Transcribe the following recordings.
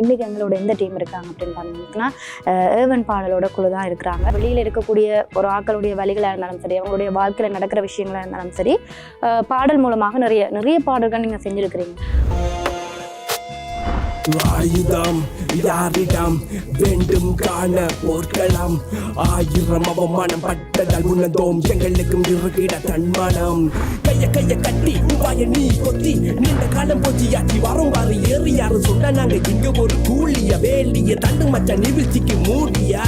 இன்றைக்கி எங்களோட எந்த டீம் இருக்காங்க அப்படின்னு பார்த்தீங்கன்னா ஏவன் பாடலோட குழு தான் இருக்கிறாங்க. வெளியில் இருக்கக்கூடிய ஒரு ஆக்களுடைய வழிகளாக இருந்தாலும் சரி, அவங்களுடைய வாழ்க்கையில் நடக்கிற விஷயங்களாக இருந்தாலும் சரி, பாடல் மூலமாக நிறைய பாடல்கள் நீங்கள் செஞ்சுருக்கிறீங்க. ஆயுதம் யாரிடம் வேண்டும் காண போர்க்களம், ஆயிரம் அவமானம் பட்டதால் உணர்ந்தோம் எங்களுக்கும் இருக்கிட தன்மானம். கைய கட்டி வாய நீ கொத்தி நீண்ட காலம் போச்சியாச்சி வரும் வாரு ஏறி யாரு சொன்னா நாங்க இங்க ஒரு கூலிய வேலிய தண்டு மச்ச நிவிழ்ச்சிக்கு மூடியா.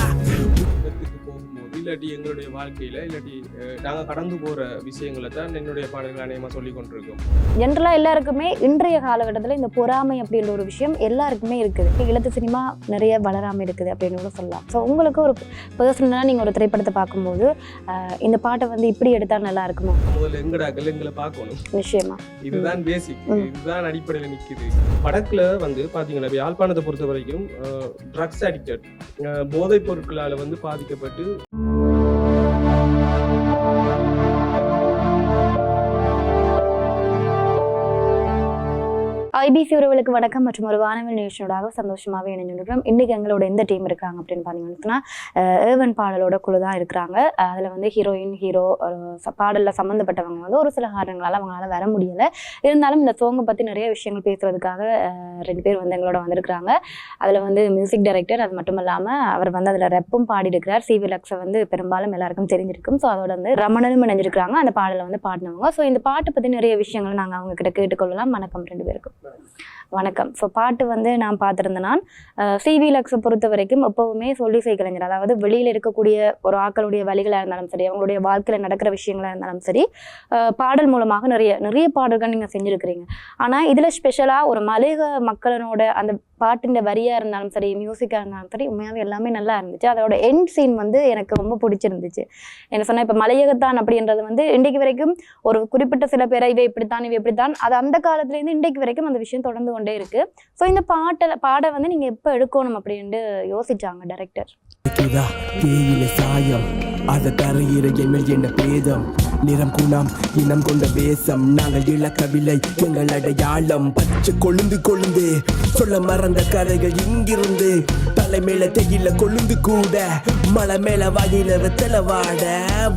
இல்லாட்டி எங்களுடைய வாழ்க்கையில் இல்லாட்டி நாங்கள் கடந்து போகிற விஷயங்களை தான் என்னுடைய பாடல்கள் அநேகமாக சொல்லி கொண்டிருக்கோம். ஜென்ரலாக எல்லாருக்குமே இன்றைய காலகட்டத்தில் இந்த பொறாமை அப்படின்ற ஒரு விஷயம் எல்லாருக்குமே இருக்குது. எழுத்து சினிமா நிறைய வளராமல் இருக்குது அப்படின்னு கூட சொல்லலாம். ஸோ உங்களுக்கு ஒரு பர்சனலாக நீங்கள் ஒரு திரைப்படத்தை பார்க்கும்போது இந்த பாட்டை வந்து இப்படி எடுத்தால் நல்லா இருக்குமா? முதல்ல எங்கடாக்கள் எங்களை பார்க்கணும். நிச்சயமா இதுதான் பேசிக், இதுதான் அடிப்படையில் நிற்குது. படத்தில் வந்து பார்த்தீங்கன்னா யாழ்ப்பாணத்தை பொறுத்த வரைக்கும் ட்ரக்ஸ் அடிக்டட், போதைப் பொருட்களால் வந்து பாதிக்கப்பட்டு ஐபிசி உறவுகளுக்கு வணக்கம் மற்றும் ஒரு வானவில் நிகழ்ச்சியோடாக சந்தோஷமாகவே இணைஞ்சிருக்கிறோம். இன்றைக்கி எங்களோட எந்த டீம் இருக்காங்க அப்படின்னு பார்த்தீங்கன்னா ஏவன் பாடலோட குழு தான் இருக்கிறாங்க. அதில் வந்து ஹீரோயின் ஹீரோ பாடலில் சம்மந்தப்பட்டவங்க வந்து ஒரு சில காரணங்களால் அவங்களால வர முடியலை. இருந்தாலும் இந்த சோங்கை பற்றி நிறைய விஷயங்கள் பேசுகிறதுக்காக 2 பேர் வந்து எங்களோட வந்திருக்கிறாங்க. அதில் வந்து மியூசிக் டைரக்டர், அது மட்டும் இல்லாமல் அவர் வந்து அதில் ரெப்பும் பாடியிருக்கிறார். சிவி லக்ஸை வந்து பெரும்பாலும் எல்லாருக்கும் தெரிஞ்சிருக்கும். ஸோ அதோட வந்து ரமணனும் இணைஞ்சிருக்கிறாங்க, அந்த பாடலை வந்து பாடினவங்க. ஸோ இந்த பாட்டை பற்றி நிறைய விஷயங்கள் நாங்கள் அவங்க கிட்ட கேட்டுக்கொள்ளலாம். வணக்கம் 2 பேருக்கும். வணக்கம். ஸோ பாட்டு வந்து நான் பார்த்துருந்தேன். சிவி லக்ஸை பொறுத்த வரைக்கும் எப்போவுமே சொல்லி கலைஞர், அதாவது வெளியில் இருக்கக்கூடிய ஒரு ஆக்களுடைய வழிகளாக இருந்தாலும் சரி, அவங்களுடைய வாழ்க்கையில் நடக்கிற விஷயங்களாக இருந்தாலும் சரி, பாடல் மூலமாக நிறைய பாடல்கள் நீங்கள் செஞ்சுருக்கிறீங்க. ஆனால் இதில் ஸ்பெஷலாக ஒரு மலையக மக்களனோட அந்த பாட்டின் வரியாக இருந்தாலும் சரி, மியூசிக்காக இருந்தாலும் சரி, உண்மையாகவே எல்லாமே நல்லா இருந்துச்சு. அதோட எண்ட் சீன் வந்து எனக்கு ரொம்ப பிடிச்சிருந்துச்சு. என்ன சொன்னால், இப்போ மலையகத்தான் அப்படின்றது வந்து இன்றைக்கு வரைக்கும் ஒரு குறிப்பிட்ட சில பேரை இவை இப்படித்தான் அது அந்த காலத்துலேருந்து இன்றைக்கு வரைக்கும் அந்த விஷயம் தொடர்ந்து கொண்டே இருக்கு. ஸோ இந்த பாட வந்து நீங்கள் எப்போ எடுக்கணும் அப்படின்ட்டு யோசிச்சாங்க டைரக்டர்? சாயம் அதை தரையிற என்ன பேதம், நிறம் குணம் இனம் கொண்ட வேசம், நாங்கள் இழக்கவில்லை எங்கள் அடையாளம். பச்சை கொழுந்து சொல்ல மறந்த கதைகள் இங்கிருந்து, தலைமையில தெயில கொழுந்து கூட மலை மேல வாயில வெத்தல வாட,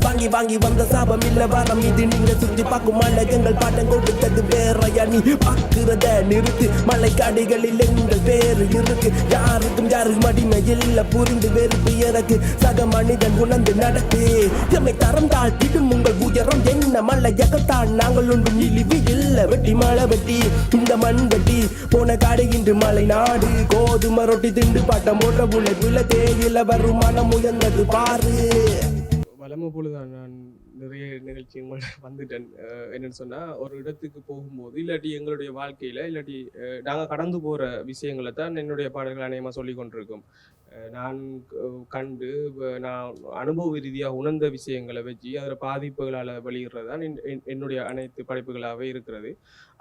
வாங்கி வந்த சாபம் இல்ல வரம் இது. நீங்க சுத்தி பார்க்கும் மலை எங்கள் பாட்டம் கொடுத்தது வேறையா, நீ பார்க்கிறத நிறுத்து. மலை காடுகளில் எங்கள் பேரு இருக்கு, யாருக்கும் அடிமை இல்ல, புரிந்து வெறுப்பு எனக்கு சக மனிதன் உணர்ந்து நடத்து. எம்மை தரம் தாழ்த்திடும் உங்கள் உயரம் என்ன மலையகத்தான், நாங்கள் ஒன்றும் இழிவு இல்ல. வெட்டி மழை வெட்டி இந்த மண் வெட்டி போன காடு இன்று மலை நாடு, கோதுமை ரொட்டி திண்டு பாட்டம் போன்ற உழைப்புல தேயில வரும் மனம் உயர்ந்தது பாரு. வளமை பொழுதுதான் நான் நிறைய நிகழ்ச்சிகள் வந்துட்டேன். என்னன்னு சொன்னால், ஒரு இடத்துக்கு போகும்போது இல்லாட்டி எங்களுடைய வாழ்க்கையில் இல்லாட்டி நாங்கள் கடந்து போகிற விஷயங்களை தான் என்னுடைய பாடல்கள் அநேகமாக சொல்லி கொண்டிருக்கோம். நான் நான் அனுபவ ரீதியாக உணர்ந்த விஷயங்களை வச்சு அதில் பாதிப்புகளால் வெளியிடுறது தான் என்னுடைய அனைத்து படைப்புகளாகவே இருக்கிறது.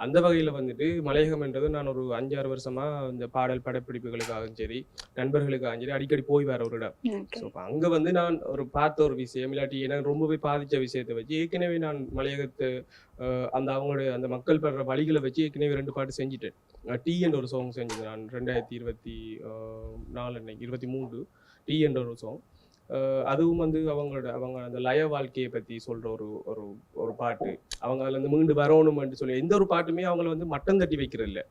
அந்த வகையில் வந்துட்டு மலையகம் என்றது நான் ஒரு 5-6 வருஷமாக இந்த பாடல் படப்பிடிப்புகளுக்காகவும் சரி, நண்பர்களுக்காகவும் சரி அடிக்கடி போய் வர ஒரு இடம். ஸோ அங்கே வந்து நான் பார்த்த ஒரு விஷயம் இல்லாட்டி எனக்கு ரொம்பவே பாதித்த விஷயத்தை வச்சு ஏற்கனவே நான் மலையகத்தை அவங்களுடைய அந்த மக்கள் படுற வழிகளை வச்சு ஏற்கனவே 2 பாட்டு செஞ்சுட்டேன். டீ என்ற ஒரு சாங் செஞ்சேன் நான் 2023 டீ என்ற ஒரு சாங். அதுவும் வந்து அவங்க அந்த லய வாழ்க்கையை பற்றி சொல்கிற ஒரு பாட்டு. அவங்க அதில் வந்து மீண்டு வரணும்னு சொல்லி எந்த ஒரு பாட்டுமே அவங்கள வந்து மட்டம் தட்டி வைக்கிறதில்ல,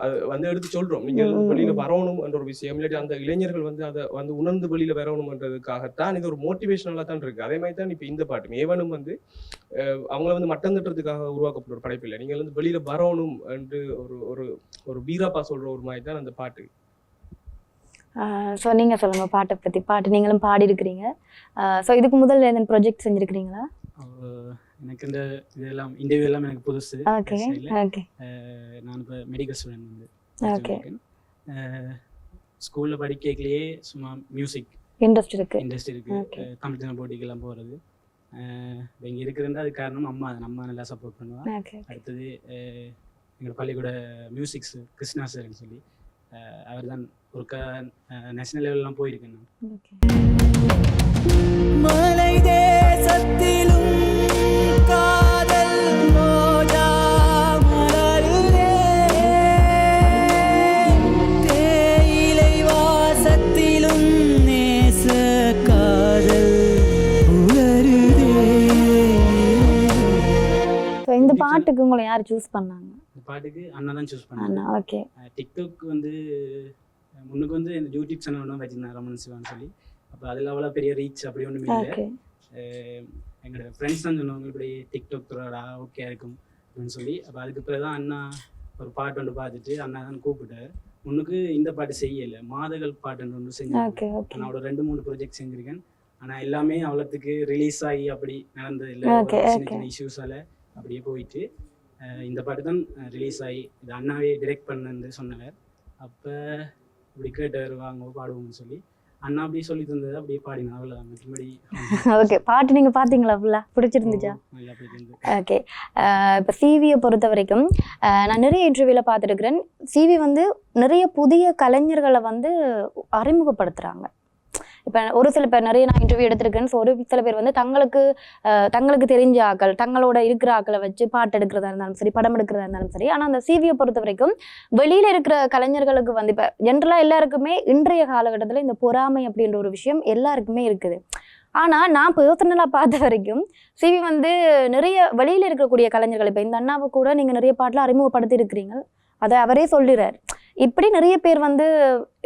அது வந்து எடுத்து சொல்கிறோம். நீங்கள் வெளியில் வரணும் என்ற ஒரு விஷயம் இல்லாட்டி அந்த இளைஞர்கள் வந்து அதை வந்து உணர்ந்து வெளியில் வரணும்ன்றதுக்காகத்தான் இது ஒரு மோட்டிவேஷனலாக தான் இருக்குது. அதே மாதிரி தான் இப்போ இந்த பாட்டு ஏவனும் வந்து அவங்கள வந்து மட்டம் தட்டுறதுக்காக உருவாக்கப்பட்ட ஒரு படைப்பு இல்லை. நீங்கள் வந்து வெளியில் வரணும் என்று ஒரு வீராப்பா சொல்கிற ஒரு மாதிரி தான் அந்த பாட்டு. ஸோ நீங்கள் சொல்லுங்கள் பாட்டை பற்றி. பாட்டு நீங்களும் பாடி இருக்கிறீங்க. ஸோ இதுக்கு முதல்ல எந்த ப்ராஜெக்ட் செஞ்சுருக்கிறீங்களா? எனக்கு இந்த இதெல்லாம் இன்டர்வியூ எல்லாம் எனக்கு புதுசு. ஓகே. நான் இப்போ மெடிக்கல் ஸ்டூடெண்ட் வந்து. ஓகே. ஸ்கூலில் படிக்கலையே சும்மா மியூசிக் இண்டஸ்ட்ரி இருக்கு. காம்படிஷன் போட்டிக்கெல்லாம் போகிறது. இப்போ இங்கே இருக்கிறது அது காரணம் அம்மா நல்லா சப்போர்ட் பண்ணுவாங்க. அடுத்தது எங்கள் பள்ளிக்கூட மியூசிக்ஸ் கிருஷ்ணா சார்னு சொல்லி அவர் தான் ஒரு நேஷனல் லெவல்லாம் போயிருக்கேன் நான். பாட்டுக்கு உங்களை யார் சூஸ் பண்ணாங்க? இந்த பாட்டுக்கு அண்ணா தான் சூஸ் பண்ணாங்க. அண்ணா. ஓகே. டிக்டாக் வந்து முன்னுக்கு வந்து இந்த யூடியூப் சேனல் ஒன்றும் வச்சிருந்தேன் ரமணன் சிவான்னு சொல்லி. அப்போ அதில் அவ்வளோ பெரிய ரீச் அப்படி ஒன்றும் இல்லை. ஓகே. எங்களோட ஃப்ரெண்ட்ஸ் தான் சொன்னவங்க இப்படி டிக்டாக் துறடா ஓகே இருக்கும் அப்படின்னு சொல்லி. அப்போ அதுக்கு பிறகு தான் அண்ணா ஒரு பாட்டு ஒன்று பார்த்துட்டு அண்ணா தான் கூப்பிட்டார். முன்னுக்கு இந்த பாட்டு செய்யலை, மாதகள் பாட்டுன்னு ஒன்று செஞ்சேன். ஓகே. ஓகே. நான் ஒரு 2-3 ப்ராஜெக்ட் செஞ்சுருக்கேன். ஆனால் எல்லாமே அவ்வளோத்துக்கு ரிலீஸ் ஆகி அப்படி நடந்தது இல்லை. ஓகே. சின்ன சின்ன இஷ்யூஸால் அப்படியே போயிட்டு இந்த பாட்டு தான் ரிலீஸ் ஆகி இது அண்ணாவே டிரெக்ட் பண்ணுன்னு சொன்னவர். அப்போ இப்படி கேட்டவர் வாங்க பாடுவோம்னு சொல்லி அண்ணா அப்படியே சொல்லி தந்தது அப்படியே பாடினா அவ்வளோதான். மற்றபடி ஓகே. பாட்டு நீங்கள் பார்த்தீங்களா? ஃபுல்லாக பிடிச்சிருந்துச்சா? நல்லா போயிட்டு. ஓகே. இப்போ சிவியை பொறுத்த வரைக்கும் நான் நிறைய இன்டர்வியூவில் பார்த்துருக்குறேன். சிவி வந்து நிறைய புதிய கலைஞர்களை வந்து அறிமுகப்படுத்துகிறாங்க. இப்போ ஒரு சில பேர் நிறைய நான் இன்டர்வியூ எடுத்திருக்கேன். ஸோ ஒரு சில பேர் வந்து தங்களுக்கு தெரிஞ்ச ஆக்கள், தங்களோட இருக்கிற ஆக்களை வச்சு பாட்டு எடுக்கிறதா இருந்தாலும் சரி, படம் எடுக்கிறதா இருந்தாலும் சரி. ஆனால் அந்த சிவியை பொறுத்த வரைக்கும் வெளியில் இருக்கிற கலைஞர்களுக்கு வந்து இப்போ ஜென்ரலாக எல்லாருக்குமே இன்றைய காலகட்டத்தில் இந்த பொறாமை அப்படின்ற ஒரு விஷயம் எல்லாருக்குமே இருக்குது. ஆனால் நான் பர்சனலாக பார்த்த வரைக்கும் சிவி வந்து நிறைய வெளியில் இருக்கக்கூடிய கலைஞர்கள், இப்போ இந்த அண்ணாவை கூட நீங்கள் நிறைய பாட்டில் அறிமுகப்படுத்தி இருக்கிறீங்க. அதை அவரே சொல்லிடுறார். இப்படி நிறைய பேர் வந்து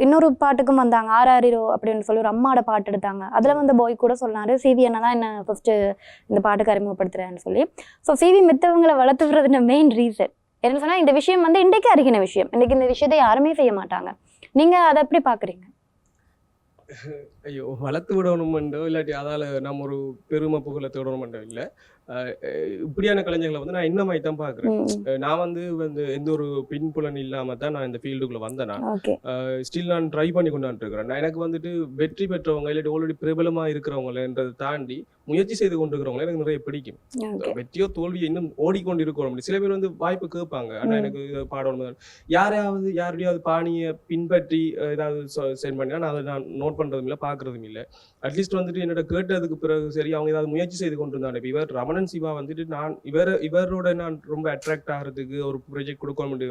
இன்னொரு பாட்டுக்கும் வந்தாங்க. ஆராரிரோ அப்படின்னு சொல்லி ஒரு அம்மாவோட பாட்டு எடுத்தாங்க. அதில் வந்து பாய் கூட சொன்னார், சிவி என்ன தான் என்ன ஃபர்ஸ்ட்டு இந்த பாட்டுக்கு அறிமுகப்படுத்துறேன்னு சொல்லி. ஸோ சிவி மித்தவங்களை வளர்த்துறதுன மெயின் ரீசன் என்ன சொன்னால், இந்த விஷயம் வந்து இன்றைக்கு அருகின விஷயம். இன்றைக்கு இந்த விஷயத்தை யாருமே செய்ய மாட்டாங்க. நீங்கள் அதை எப்படி பார்க்குறீங்க? ஐயோ, வளர்த்து விடணுமெண்டோ இல்லாட்டி அதால் நம்ம ஒரு பெருமை புகழை தேடணுமெண்டோ இல்லை. இப்படியான கலைஞர்களை வந்து நான் இந்த மாதிரி தான் பார்க்குறேன். நான் வந்து எந்த ஒரு பின்புலன் இல்லாமல் தான் நான் இந்த ஃபீல்டுக்குள்ளே வந்தேன். ஸ்டில் நான் ட்ரை பண்ணி கொண்டாண்டு இருக்கிறேன். எனக்கு வந்துட்டு வெற்றி பெற்றவங்க இல்லாட்டி ஆல்ரெடி பிரபலமாக இருக்கிறவங்கன்றதை தாண்டி முயற்சி செய்து கொண்டு இருக்கிறவங்களே எனக்கு நிறைய பிடிக்கும். வெற்றியோ தோல்வியோ இன்னும் ஓடிக்கொண்டு இருக்கிறோம். சில பேர் வந்து வாய்ப்பு கேட்பாங்க, ஆனால் எனக்கு பாடணும், யாருடையாவது பாணியை பின்பற்றி ஏதாவது சென்ட் பண்ணினா நான் அதை நான் நோட் பண்ணுறதும் இல்லை, பார்க்குறதும் இல்லை. அட்லீஸ்ட் வந்துட்டு என்னோட கேட்டதுக்கு பிறகு சரி அவங்க ஏதாவது முயற்சி செய்து கொண்டு இருந்தாங்க. இப்போ இவர் ரமணன் சிவா வந்துட்டு நான் இவரோட நான் ரொம்ப அட்ராக்ட் ஆகிறதுக்கு ஒரு ப்ராஜெக்ட் கொடுக்கணும்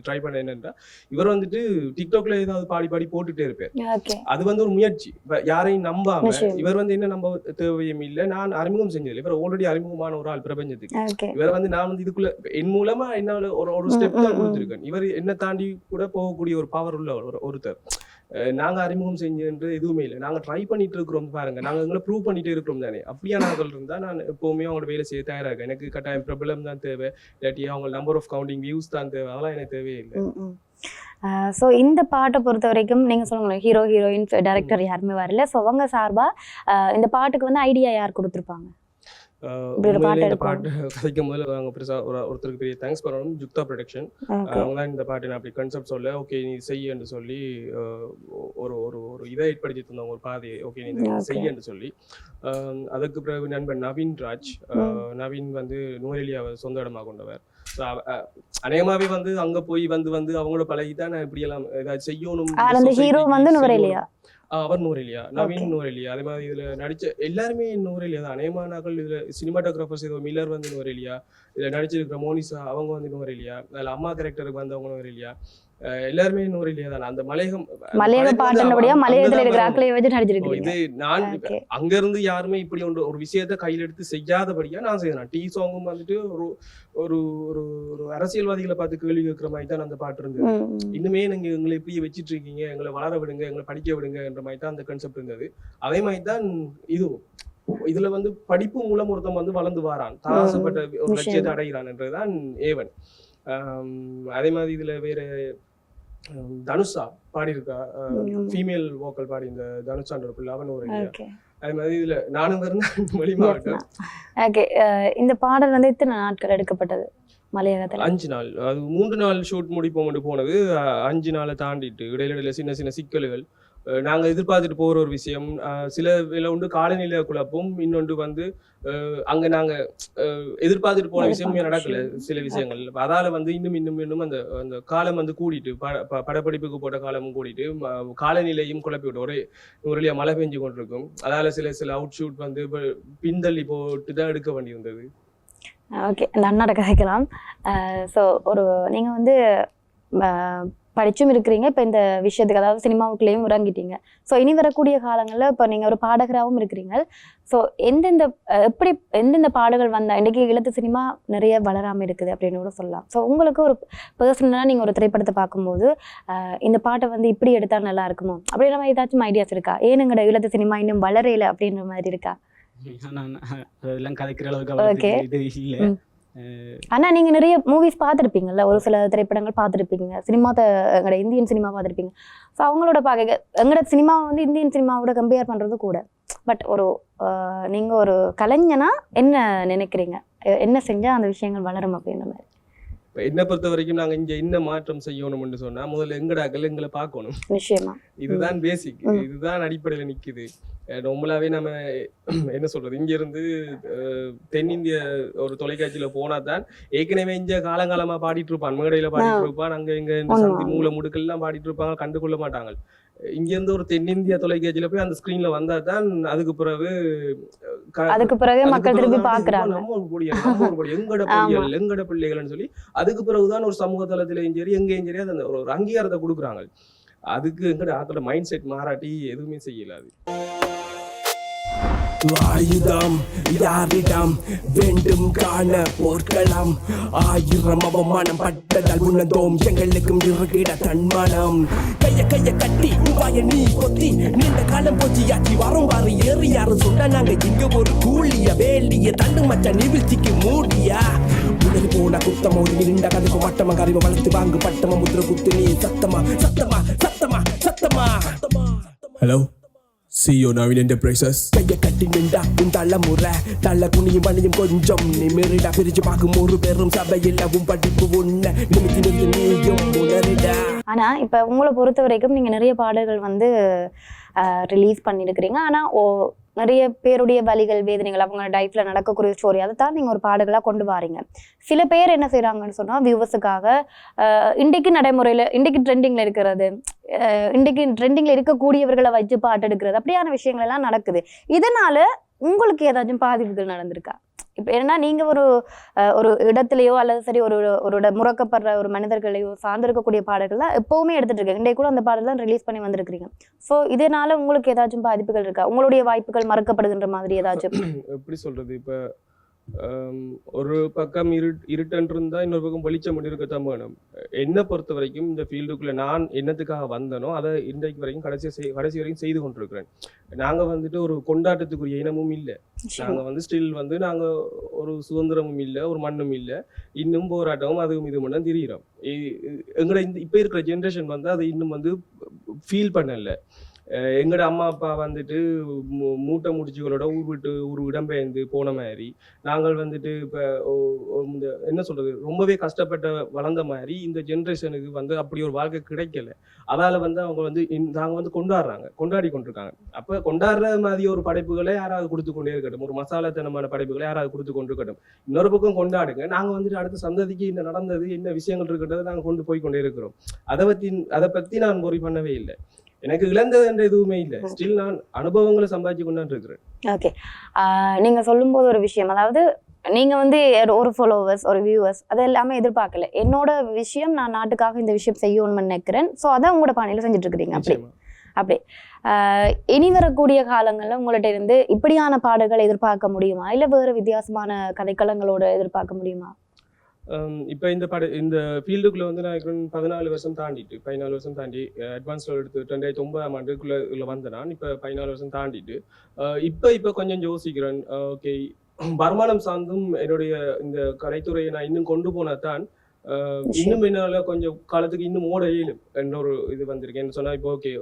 ட்ரை பண்ண என்னன்னா, இவர் வந்துட்டு டிக்டாக்ல ஏதாவது பாடி போட்டுட்டே இருப்பார். அது வந்து ஒரு முயற்சி. யாரையும் நம்பாம இவர் வந்து என்ன நம்ப தேவையும் இல்லை. நான் அறிமுகம் செஞ்சதில்லை, இவர் ஆல்ரெடி அறிமுகமான ஒரு ஆள் பிரபஞ்சத்துக்கு. இவர் வந்து நான் வந்து இதுக்குள்ள என் மூலமா என்ன ஒரு ஸ்டெப் தான் கொடுத்துருக்கேன். இவர் என்ன தாண்டி கூட போகக்கூடிய ஒரு பவர் உள்ள ஒருத்தர். நாங்க அறிமுகம் செஞ்சு எதுவுமே இல்லை, நாங்க ட்ரை பண்ணிட்டு இருக்கிறோம் பாருங்க, நாங்க எங்களை ப்ரூவ் பண்ணிட்டே இருக்கிறோம் தானே. அப்படியான ஆட்கள் இருந்தா நான் எப்பவுமே அவங்களோட வேலை செய்ய தயாராக. எனக்கு கட்டாயம் பிரபலம் தான் தேவை, இல்லாட்டி அவங்க நம்பர் ஆஃப் கவுண்டிங் வியூஸ் தான் தேவை, அதெல்லாம் எனக்கு தேவையே இல்லை. ஸோ இந்த பாட்டை பொறுத்த வரைக்கும் நீங்கள் சொல்லுங்களேன், ஹீரோ ஹீரோயின்ஸ் டைரக்டர் யாருமே வரல. ஸோ அவங்க சார்பாக இந்த பாட்டுக்கு வந்து ஐடியா யார் கொடுத்துருப்பாங்க? இந்த பாட்டு கதைக்கும் போது அவங்க ஒருத்தருக்கு பெரிய தேங்க்ஸ் பண்ணணும், ஜுக்தா ப்ரொடக்ஷன். அவங்க தான் இந்த பாட்டு நான் அப்படி கன்செப்ட் சொல்ல ஓகே நீ செய்யன்னு சொல்லி ஒரு ஒரு இதை ஏற்படுத்தி தந்தவங்க, ஒரு பாதையை ஓகே நீ செய்யன்னு சொல்லி. அதுக்கு பிறகு நண்பன் நவீன் ராஜ். நவீன் வந்து நுவரெலியாவை சொந்த இடமாக கொண்டவர். அநேகமாவே வந்து அங்க போய் வந்து அவங்களோட பழகிதான் நான் இப்படி எல்லாம் ஏதாவது செய்யணும். அவர் நூரெலியா, நவீன் நூரெலியா. அதே மாதிரி இதுல நடிச்ச எல்லாருமே நூரெலியா தான். அநேகமானாக்கள் இதுல சினிமாட்டோகிராஃபர்ஸ் ஏதோ மில்லர் வந்து நூரெலியா, இதுல நடிச்சிருக்கிற மோனிசா அவங்க வந்து நூரெலியா, அதுல அம்மா கேரக்டருக்கு வந்தவங்க நூரெலியா, எல்லாருமே நூரெலியா தான். அந்த இது நான் அங்க இருந்து யாருமே இப்படி ஒரு விஷயத்த கையில எடுத்து செய்யாதபடியா நான் செய்யறேன். டீ சாங்கும் வந்துட்டு ஒரு ஒரு அரசியல்வாதிகளை பார்த்து கேள்வி கேட்கிற மாதிரி தான் அந்த பாட்டு இருந்தது. இன்னுமே நீங்க எங்களை இப்படியே வச்சிட்டு இருக்கீங்க, எங்களை வளர விடுங்க, எங்களை படிக்க விடுங்க என்ற மாதிரி தான் அந்த கான்செப்ட் இருந்தது. அதே மாதிரி தான் இதுல வந்து படிப்பு மூலம் ஒருத்தன் வந்து வளர்ந்து வாரான், தாசப்பட்ட ஒரு லட்சியத்தை அடைகிறான் என்றதுதான் ஏவன். அதே மாதிரி இதுல வேற தனுஷா பாடியிருக்கா, ஃபீமேல் வோக்கல் பாடி இந்த தனுஷான்ற பிள்ளை, அவன் ஒரு அதே மாதிரி இதுல நானும் வெளி மாவட்டம். இந்த பாடல் வந்து எத்தனை நாட்கள் எடுக்கப்பட்டது மலையாளத்துல? 5 நாள். அது 3 நாள் ஷூட் முடிப்போம் போனது. 5 நாளை தாண்டிட்டு இடையில சின்ன சின்ன சிக்கல்கள், நாங்கள் எதிர்பார்த்துட்டு போகிற ஒரு விஷயம், சில வேலை உண்டு காலநிலை குழப்பம், இன்னொன்று வந்து அங்கே நாங்கள் எதிர்பார்த்துட்டு போன விஷயமே நடக்கல சில விஷயங்கள். அதால் வந்து இன்னும் அந்த காலம் வந்து கூடிட்டு படப்பிடிப்புக்கு போட்ட காலமும் கூடிட்டு காலநிலையும் குழப்பி விட்டு ஒரே வழியாக மழை பெஞ்சு கொண்டிருக்கும். அதால் சில அவுட் ஷூட் வந்து பின்தள்ளி போட்டு தான் எடுக்க வேண்டியிருந்தது. ஓகே, இந்த அண்ணாட கதைக்கலாம். ஸோ நீங்கள் வந்து படிச்சும் இருக்கிறீங்க, இப்போ இந்த விஷயத்துக்கு அதாவது சினிமாவுக்குள்ளேயும் இறங்கிட்டீங்க. ஸோ இனி வரக்கூடிய காலங்களில் இப்போ நீங்கள் ஒரு பாடகராகவும் இருக்கிறீங்க. ஸோ எந்தெந்த பாடல்கள் வந்தால் இன்றைக்கி ஈழத்து சினிமா நிறைய வளராமல் இருக்குது அப்படின்னு கூட சொல்லலாம். ஸோ உங்களுக்கு ஒரு பர்சனலாக நீங்கள் ஒரு திரைப்படத்தை பார்க்கும்போது இந்த பாட்டை வந்து இப்படி எடுத்தால் நல்லா இருக்குமோ அப்படின்ற மாதிரி ஏதாச்சும் ஐடியாஸ் இருக்கா? ஏனுங்கட ஈழத்து சினிமா இன்னும் வளரையில அப்படின்ற மாதிரி இருக்கா? அதெல்லாம் கதைக்கிற அளவுக்கு இது இல்லை. ஆனா நீங்க நிறைய மூவிஸ் பார்த்துருப்பீங்கல்ல, ஒரு சில திரைப்படங்கள் பார்த்துருப்பீங்க, எங்களோட இந்தியன் சினிமா பார்த்துருப்பீங்க. ஸோ அவங்களோட பார்க்க எங்களோட சினிமாவை வந்து இந்தியன் சினிமாவோட கம்பேர் பண்றது கூட. பட் நீங்க ஒரு கலைஞனா என்ன நினைக்கிறீங்க, என்ன செஞ்சா அந்த விஷயங்கள் வளரும் அப்படின்ற மாதிரி? இப்போ என்னை பொறுத்த வரைக்கும் நாங்கள் இங்கே என்ன மாற்றம் செய்யணும்னு சொன்னால் முதல்ல எங்களை பார்க்கணும். நிச்சயமா இதுதான் பேசிக், இதுதான் அடிப்படையில் நிற்குது. நார்மலாகவே நம்ம என்ன சொல்றது, இங்கிருந்து தென்னிந்திய ஒரு தொலைக்காட்சியில போனா தான் ஏற்கனவே இங்க காலங்காலமா பாடிட்டு இருப்பான், மேடையில பாடிட்டு இருப்பான், அங்க இங்க சந்தி மூல முடுக்கெல்லாம் பாடிட்டு இருப்பாங்க, கண்டுகொள்ள மாட்டாங்க. இங்க இருந்து ஒரு தென்னிந்திய தொலைக்காட்சியில போய் அந்த ஸ்கிரீன்ல வந்தா தான் அதுக்கு பிறகு மக்கள் திரும்பி பாக்குறாங்க. எங்கட பிள்ளைகள்னு சொல்லி அதுக்கு பிறகுதான் ஒரு சமூக தளத்திலையும் சரி எங்கேயும் சரி அந்த ஒரு அங்கீகாரத்தை கொடுக்குறாங்க. அதுக்கு எங்கட அதோட மைண்ட் செட் மாறாட்டி எதுவுமே செய்யலாது. ஆயுதம் யாரிடம் வேண்டும் காண போர்க்களம், ஆயிரம் அவமானம் பட்டதால் உணர்ந்தோம் எங்களுக்கும் இருக்கிட தன்மானம். கைய கட்டி வாய நீ கொத்தி நீண்ட காலம் போச்சியாச்சி வரும் பாரு ஏறி யாரு சொன்னா நாங்க இங்க ஒரு கூலிய வேலிய தண்டு மச்ச நிவிழ்ச்சிக்கு மூடியா உணர்வு போன குத்தமா ஒரு நின்ற கதைக்கு வட்டமா கறிவை வளர்த்து வாங்கு பட்டமா முத்திர குத்து நீ சத்தமா சத்தமா சத்தமா சத்தமா. Hello CEO Navin Enterprises. கைய கட்டி நின்றா உன் தலைமுறை தள்ள குனியும் மணியும் கொஞ்சம் நிமிரிடா, பிரிச்சு பார்க்கும் ஒரு பெரும் சபையில் உன் படிப்பு உன்ன நிமித்தி நின்று நீயும் உணரிடா. ஆனா இப்ப உங்களை பொறுத்த வரைக்கும் நீங்க நிறைய பாடல்கள் வந்து ரிலீஸ் பண்ணிருக்கிறீங்க. ஆனா நிறைய பேருடைய வலிகள் வேதனைகள் அவங்க லைஃப்ல நடக்கக்கூடிய ஸ்டோரி அதை தான் நீங்க ஒரு பாடல்களா கொண்டு வாரீங்க. சில பேர் என்ன செய்யறாங்கன்னு சொன்னா வியூவர்ஸுக்காக இன்றைக்கு நடைமுறையில இன்றைக்கு ட்ரெண்டிங்ல இருக்கிறது, இன்றைக்கு ட்ரெண்டிங்ல இருக்கக்கூடியவர்களை வச்சு பாட்டு எடுக்கிறது, அப்படியான விஷயங்கள் எல்லாம் நடக்குது. இதனால உங்களுக்கு ஏதாச்சும் பாதிப்புகள் நடந்திருக்கா? இப்போ ஏன்னா நீங்க ஒரு இடத்துலையோ அல்லது சரி ஒரு முறக்கப்படுற ஒரு மனிதர்களையோ சார்ந்திருக்கக்கூடிய பாடல்கள் தான் எப்பவுமே எடுத்துட்டு இருக்கேன். இன்றைக்கு கூட அந்த பாடல் தான் ரிலீஸ் பண்ணி வந்திருக்கிறீங்க. ஸோ இதனால உங்களுக்கு ஏதாச்சும் பாதிப்புகள் இருக்கா? உங்களுடைய வாய்ப்புகள் மறுக்கப்படுகின்ற மாதிரி ஏதாச்சும்? எப்படி சொல்றது, இப்போ ஒரு பக்கம் இருட்டன் இருந்தா இன்னொரு பக்கம் வெளிச்சம் இருக்கத்தான் வேணும். என்னை பொறுத்த வரைக்கும் இந்த ஃபீல்டுக்குள்ள நான் என்னத்துக்காக வந்தனோ அதை இன்றைக்கு வரைக்கும் கடைசி வரைக்கும் செய்து கொண்டிருக்கிறேன். நாங்க வந்துட்டு ஒரு கொண்டாட்டத்துக்குரிய இனமும் இல்லை, நாங்க ஸ்டில் நாங்க ஒரு சுதந்திரமும் இல்லை, ஒரு மண்ணும் இல்லை, இன்னும் போராட்டமும் அதுவும் இது மட்டும் தெரிகிறோம். எங்கட இப்ப இருக்கிற ஜென்ரேஷன் அதை இன்னும் ஃபீல் பண்ணல. எங்களோட அம்மா அப்பா மூட்டை முடிச்சுகளோட ஊர் விட்டு ஊர் இடம்பெயர்ந்து போன மாதிரி நாங்கள் இப்போ என்ன சொல்றது ரொம்பவே கஷ்டப்பட்ட வளர்ந்த மாதிரி இந்த ஜென்ரேஷனுக்கு அப்படி ஒரு வாழ்க்கை கிடைக்கல. அதால அவங்க நாங்க கொண்டாடி கொண்டிருக்காங்க. அப்ப கொண்டாடுற மாதிரி ஒரு படைப்புகளை யாராவது கொடுத்து கொண்டே இருக்கட்டும், ஒரு மசாலாத்தனமான படைப்புகளை யாராவது கொடுத்து கொண்டு இருக்கட்டும். இன்னொரு பக்கம் கொண்டாடுங்க, நாங்க அடுத்த சந்ததிக்கு என்ன நடந்தது என்ன விஷயங்கள் இருக்கிறத நாங்க கொண்டு போய் கொண்டே இருக்கிறோம். அதை பத்தி நான் worry பண்ணவே இல்லை. எனக்கு இழந்தது என்ற எதுவுமே இல்லை, ஸ்டில் நான் அனுபவங்களை சம்பாதிச்சு கொண்டாண்டு இருக்கிறேன். ஓகே, நீங்க சொல்லும்போது ஒரு விஷயம், அதாவது நீங்க ஒரு ஃபாலோவர்ஸ் ஒரு வியூவர்ஸ் அது எல்லாமே எதிர்பார்க்கல. என்னோட விஷயம் நான் நாட்டுக்காக இந்த விஷயம் செய்யணும்னு நினைக்கிறேன். ஸோ அதை உங்களோட பாணியில செஞ்சுட்டு இருக்கிறீங்க. அப்படி இனி வரக்கூடிய காலங்கள்ல உங்கள்ட்ட இருந்து இப்படியான பாடல்களை எதிர்பார்க்க முடியுமா, இல்ல வேற வித்தியாசமான கதைக்களங்களோட எதிர்பார்க்க முடியுமா? இப்போ இந்த ஃபீல்டுக்குள்ள நான் 14 வருஷம் தாண்டி அட்வான்ஸ்ல எடுத்து 2009ஆம் ஆண்டுக்குள்ள வந்த நான் இப்போ 14 வருஷம் தாண்டிட்டு இப்போ கொஞ்சம் யோசிக்கிறேன். ஓகே, வருமானம் சார்ந்தும் என்னுடைய இந்த கலைத்துறையை நான் இன்னும் கொண்டு போனதான் இன்னும் என்னால கொஞ்சம் காலத்துக்கு இன்னும் ஓட இயலும் என்னொரு இது வந்திருக்கேன்னு சொன்னா. இப்போ ஓகே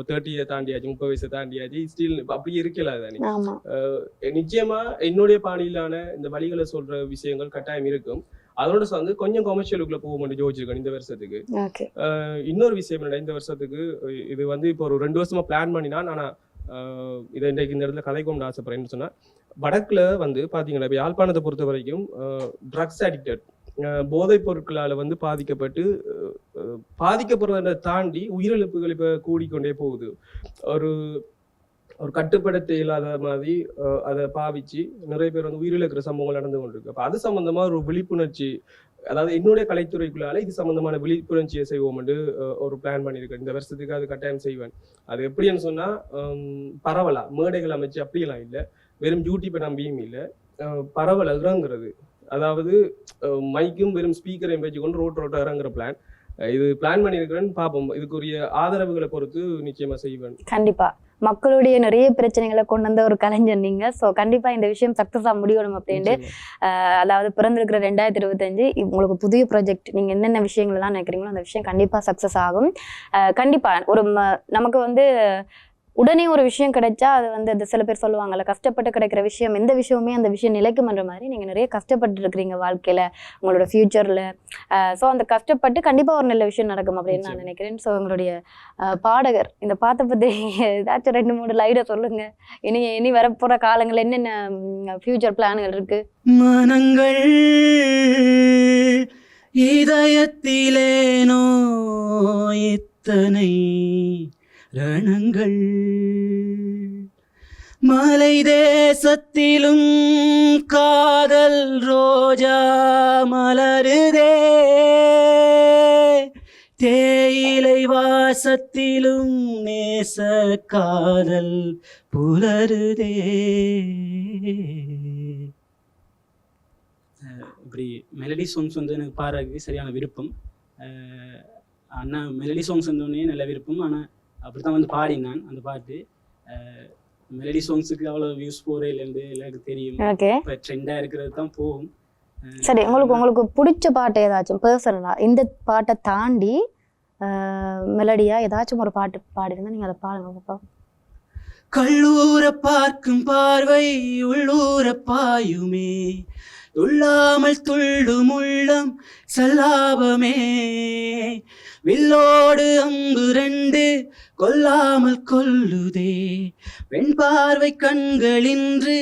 30 தாண்டியாச்சு, 30 வயசு தாண்டியாச்சு, ஸ்டில் அப்படி இருக்கல தானே. நிச்சயமா என்னுடைய பாணியிலான இந்த வழிகளை சொல்ற விஷயங்கள் கட்டாயம் இருக்கும். அதோட சேர்ந்து கொஞ்சம் கமர்ஷியலுக்குள்ள போக முடியும் யோசிச்சிருக்கேன் இந்த வருஷத்துக்கு. இன்னொரு விஷயம் என்னடா, இந்த வருஷத்துக்கு இது இப்போ ஒரு 2 வருஷமா பிளான் பண்ணினான். ஆனா இதை இன்றைக்கு இந்த இடத்துல கதை கொண்டு ஆசைப்படுறேன்னு சொன்னா, வடக்குல பாத்தீங்கன்னா இப்ப யாழ்ப்பாணத்தை பொறுத்த வரைக்கும் ட்ரக்ஸ் அடிக்டட் போதைப் பொருட்களால பாதிக்கப்படுறதை தாண்டி உயிரிழப்புகள் இப்ப கூடிக்கொண்டே போகுது. ஒரு கட்டுப்படுத்த இல்லாத மாதிரி அதை பாவிச்சு நிறைய பேர் உயிரிழக்கிற சம்பவங்கள் நடந்து கொண்டிருக்கு. அப்ப அது சம்பந்தமா ஒரு விழிப்புணர்ச்சி அதாவது என்னுடைய கலைத்துறைக்குள்ளால இது சம்பந்தமான விழிப்புணர்ச்சியை செய்வோம்னு ஒரு பிளான் பண்ணியிருக்கேன். இந்த வருஷத்துக்கு அது கட்டாயம் செய்வேன். அது எப்படின்னு சொன்னா பரவலா மேடைகள் அமைச்சு அப்படியெல்லாம் இல்லை, வெறும் யூடியூப்பை நம்பியும் இல்லை, பரவல் இறங்குறது. அதாவது மைக்கும் வெறும் ஸ்பீக்கரையும் வச்சுக்கொண்டு ரோட்டை இறங்குற பிளான். இது பிளான் பண்ணியிருக்கிறேன்னு பார்ப்போம். இதுக்குரிய ஆதரவுகளை பொறுத்து நிச்சயமா செய்வேன். கண்டிப்பா மக்களுடைய நிறைய பிரச்சனைகளை கொண்டு வந்த ஒரு கலைஞர் நீங்க. ஸோ கண்டிப்பா இந்த விஷயம் சக்சஸா முடியணும் அப்படின்ட்டு அதாவது பிறந்திருக்கிற 2025 உங்களுக்கு புதிய ப்ராஜெக்ட் நீங்க என்னென்ன விஷயங்கள் எல்லாம் நினைக்கிறீங்களோ அந்த விஷயம் கண்டிப்பா சக்சஸ் ஆகும். கண்டிப்பா ஒரு நமக்கு வந்து உடனே ஒரு விஷயம் கிடைச்சா அது வந்து அந்த சில பேர் சொல்லுவாங்கல்ல, கஷ்டப்பட்டு கிடைக்கிற விஷயம் எந்த விஷயமுமே அந்த விஷயம் நிலைக்கும்ன்ற மாதிரி நீங்க நிறைய கஷ்டப்பட்டு இருக்கிறீங்க வாழ்க்கையில உங்களோட ஃபியூச்சர்ல. ஸோ அந்த கஷ்டப்பட்டு கண்டிப்பா ஒரு நல்ல விஷயம் நடக்கும் அப்படின்னு நான் நினைக்கிறேன். ஸோ உங்களுடைய பாடகர் இந்த பாட்டை பத்தி ஏதாச்சும் 2-3 லைட சொல்லுங்க. இனி வரப்போற காலங்கள் என்னென்ன ஃபியூச்சர் பிளான்கள் இருக்கு? மனங்கள் இதயத்திலேனோ இத்தனை ரணங்கள், மலை தேசத்திலும் காதல் ரோஜா மலருதே, தேயிலை வாசத்திலும் நேச காதல் புலருதே. இப்படி மெலடி சாங்ஸ் வந்து எனக்கு பாடுறதுக்கு சரியான விருப்பம். அண்ணா மெலடி சாங்ஸ் வந்தோடனே நல்ல விருப்பம். ஆனால் அப்படி தான் வந்து பாடினான் அந்த பாட்டு. மெலடி சாங்ஸுக்கு அவ்வளோ வியூஸ் போகிறதுலேருந்து எல்லாருக்கும் தெரியும். இப்போ ட்ரெண்டாக இருக்கிறது தான் போகும். சரி, உங்களுக்கு பிடிச்ச பாட்டு ஏதாச்சும் பர்சனலா இந்த பாட்டை தாண்டி மெலடியா ஏதாச்சும் ஒரு பாட்டு பாடிருந்தா நீங்க அதை பாருங்க பாப்பா. கள்ளூர பார்க்கும் பார்வை உள்ளூர பாயுமே, துள்ளாமல் துள்ளும் உள்ளம் சல்லாபமே, வில்லோடு அம்பு 2 கொல்லாமல் கொல்லுதே, பெண் பார்வை கண்களின்று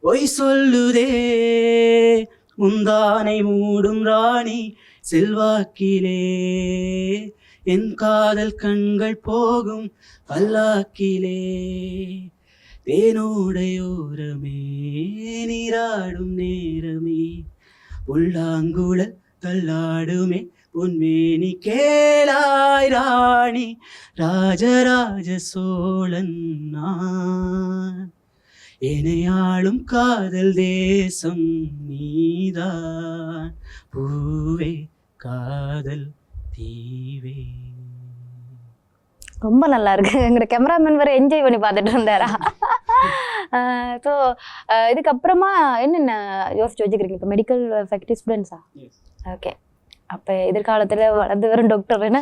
பொய் சொல்லுதே, முந்தானை மூடும் ராணி செல்வாக்கிலே, என் காதல் கண்கள் போகும் பல்லாக்கிலே, தேனோடையோரமே நீராடும் நேரமே, புல்லாங்குழல் தள்ளாடுமே பொன்மேனி கேளாய் ராணி, ராஜராஜ சோழன் நான், எனையாளும் காதல் தேசம் நீதான், பூவே காதல் தீவே. ரொம்ப நல்லா இருக்கு. எங்க கேமராமேன் வேற என்ஜாய் பண்ணி பார்த்துட்டு இருந்தாரா? ஸோ இதுக்கப்புறமா என்னென்ன யோசிச்சு வச்சுக்கிறீங்க? இப்போ மெடிக்கல் ஃபேக்கல்டி ஸ்டூடெண்ட்ஸா? ஓகே, அப்போ எதிர்காலத்தில் வளர்ந்து வரும் டாக்டர் என்ன?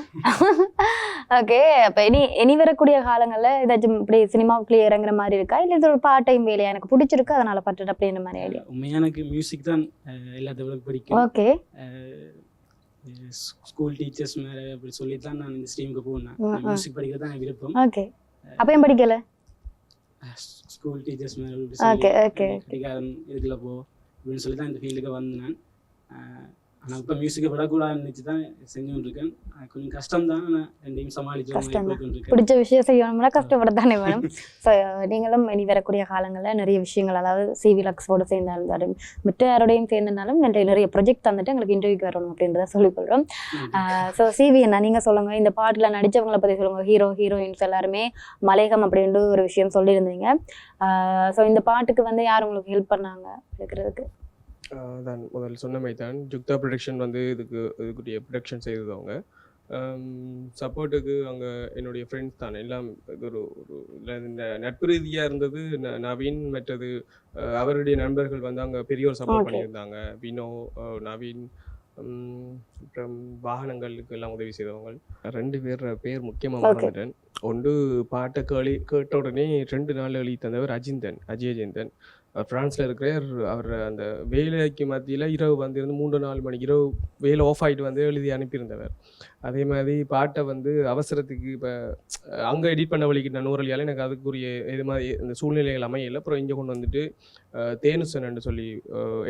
ஓகே, அப்போ இனி வரக்கூடிய காலங்களில் ஏதாச்சும் இப்படி சினிமாவுக்குள்ளே இறங்குற மாதிரி இருக்கா, இல்லை இது ஒரு பார்ட் டைம் வேலையா எனக்கு பிடிச்சிருக்கு அதனால பட்டுட்டு அப்படின்ற மாதிரி ஐடியா? உண்மையாக எனக்கு மியூசிக் தான் எல்லாத்தோட பிடிக்கும். ஓகே, ஸ்கூல் டீச்சர்ஸ் மேலே அப்படி சொல்லி தான் நான் இந்த ஸ்ட்ரீமுக்கு போனேன். மியூசிக் படிக்கிறது தான் விருப்பம். ஓகே, அப்பயும் படிக்கல? ஸ்கூல் டீச்சர்ஸ் மேலே ஓகே ஓகே படிக்காத இதுக்குள்ள போ அப்படின்னு சொல்லி தான் இந்த ஃபீல்டுக்கு வந்தேன். ஆனால் இப்போ மியூசிக்கை விடக்கூடாதுன்னு நினச்சி தான் செஞ்சுட்டு இருக்கேன். கொஞ்சம் கஷ்டம் தான், ஆனால் ரெண்டையும் சமாளிச்சு பிடிச்ச விஷயம் செய்யணும்னா கஷ்டப்படத்தானே வேணும். ஸோ நீங்களும் இனி வரக்கூடிய காலங்களில் நிறைய விஷயங்கள், அதாவது சிவி லக்ஸோடு சேர்ந்தாலும் மற்ற யாரோடையும் சேர்ந்திருந்தாலும் நிறைய ப்ரொஜெக்ட் தந்துட்டு எங்களுக்கு இன்டர்வியூக்கு வரணும் அப்படின்றத சொல்லிக்கொள்கிறோம். ஸோ சிவி என்ன நீங்கள் சொல்லுங்கள், இந்த பாட்டில் நடித்தவங்களை பற்றி சொல்லுங்கள். ஹீரோயின்ஸ் எல்லாருமே மலையகம் அப்படின்ட்டு ஒரு விஷயம் சொல்லியிருந்தீங்க. ஸோ இந்த பாட்டுக்கு வந்து யார் உங்களுக்கு ஹெல்ப் பண்ணாங்க எடுக்கிறதுக்கு? தான் முதல் சொன்ன மாதிரி தான் ஜுக்தா ப்ரொடக்ஷன் வந்து இதுக்குரிய ப்ரொடக்ஷன் செய்தது. அவங்க சப்போர்ட்டுக்கு அங்கே என்னுடைய ஃப்ரெண்ட்ஸ் தான் எல்லாம். இது ஒரு இந்த நட்பு ரீதியாக இருந்தது. நவீன் மற்றது அவருடைய நண்பர்கள் வந்து அங்கே பெரிய ஒரு சப்போர்ட் பண்ணியிருந்தாங்க. வினோ, நவீன், அப்புறம் வாகனங்களுக்கு எல்லாம் உதவி செய்தவங்க 2 பேர் முக்கியமாக மறந்துட்டேன். ஒன்று பாட்டை கேட்ட உடனே 2 நாள் எழுதி தந்தவர் அஜயஜெயந்தன். ஃப்ரான்ஸில் இருக்கிறார். அவர் அந்த வேலைக்கு மத்தியில் இரவு வந்து 3-4 மணிக்கு இரவு வேலை ஆஃப் ஆகிட்டு வந்து எழுதி அனுப்பியிருந்தவர். அதே மாதிரி பாட்டை வந்து அவசரத்துக்கு இப்போ அங்கே எடிட் பண்ண வழிக்கு நான் நூறலியால் எனக்கு அதுக்குரிய இது மாதிரி இந்த சூழ்நிலைகள் அமையலை. அப்புறம் இங்கே கொண்டு வந்துட்டு தேனுசன் சொல்லி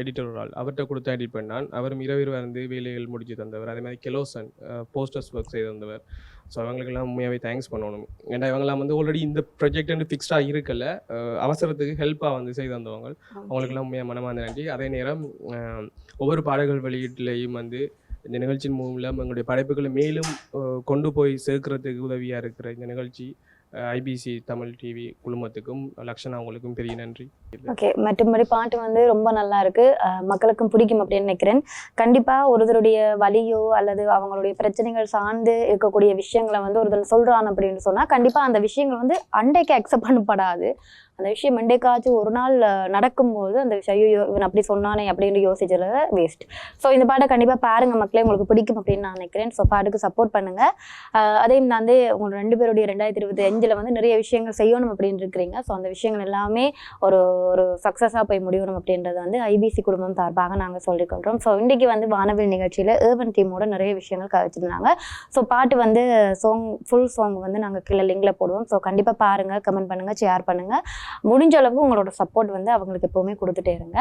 எடிட்டர் ஒரு ஆள், அவர்கிட்ட கொடுத்து எடிட் பண்ணான். அவரும் இரவு வந்து வேலைகள் முடிச்சு தந்தவர். அதே மாதிரி கெலோசன் போஸ்டர்ஸ் ஒர்க் செய்து தந்தவர். ஸோ அவங்களுக்கெல்லாம் உண்மையாகவே தேங்க்ஸ் பண்ணணும். ஏன்னா இவங்கெல்லாம் வந்து ஆல்ரெடி இந்த ப்ரொஜெக்ட் வந்து ஃபிக்ஸ்டாக இருக்கல, அவசரத்துக்கு ஹெல்ப்பாக வந்து செய்து வந்தவங்க. அவங்களுக்கெல்லாம் உண்மையாக மனமார்ந்த நன்றி. அதே நேரம் ஒவ்வொரு பாடல்கள் வெளியீட்டுலேயும் வந்து இந்த நிகழ்ச்சியின் மூலம் எங்களுடைய படைப்புகளை மேலும் கொண்டு போய் சேர்க்கறதுக்கு உதவியாக இருக்கிற இந்த நிகழ்ச்சி ஐபிசி தமிழ் டிவி குழுமத்துக்கும் லக்ஷனா அவங்களுக்கும் பெரிய நன்றி. ஓகே, மற்றபடி பாட்டு வந்து ரொம்ப நல்லா இருக்கு, மக்களுக்கும் பிடிக்கும் அப்படின்னு நினைக்கிறேன். கண்டிப்பா ஒருத்தருடைய வலியோ அல்லது அவங்களுடைய பிரச்சனைகள் சார்ந்து இருக்கக்கூடிய விஷயங்களை வந்து ஒருத்தர் சொல்றான் அப்படின்னு சொன்னா கண்டிப்பா அந்த விஷயங்கள் வந்து அண்டைக்கு அக்செப்ட் பண்ணப்படாது. அந்த விஷயம் மண்டேக்காச்சும் ஒரு நாள் நடக்கும்போது அந்த விஷயம் ஐயோ இவன் அப்படி சொன்னானே அப்படின்னு யோசிச்சது வேஸ்ட். ஸோ இந்த பாட்டை கண்டிப்பாக பாருங்க மக்களே, உங்களுக்கு பிடிக்கும் அப்படின்னு நான் நினைக்கிறேன். ஸோ பாட்டுக்கு சப்போர்ட் பண்ணுங்க. அதையும் வந்து உங்களோட 2 பேருடைய 2025 வந்து நிறைய விஷயங்கள் செய்யணும் அப்படின்னு இருக்கிறீங்க. ஸோ அந்த விஷயங்கள் எல்லாமே ஒரு சக்ஸஸாக போய் முடியணும் அப்படின்றது வந்து ஐபிசி குடும்பம் சார்பாக நாங்கள் சொல்லிக்கொள்கிறோம். ஸோ இன்றைக்கி வந்து வானவில் நிகழ்ச்சியில் ஏர்வன் டீமோட நிறைய விஷயங்கள் கதைச்சிருந்தாங்க. ஸோ பாட்டு வந்து ஃபுல் சாங் வந்து நாங்கள் கீழே லிங்கில் போடுவோம். ஸோ கண்டிப்பாக பாருங்கள், கமெண்ட் பண்ணுங்கள், ஷேர் பண்ணுங்கள். முடிஞ்ச அளவுக்கு உங்களோட சப்போர்ட் வந்து அவங்களுக்கு எப்போவுமே கொடுத்துட்டே இருங்க.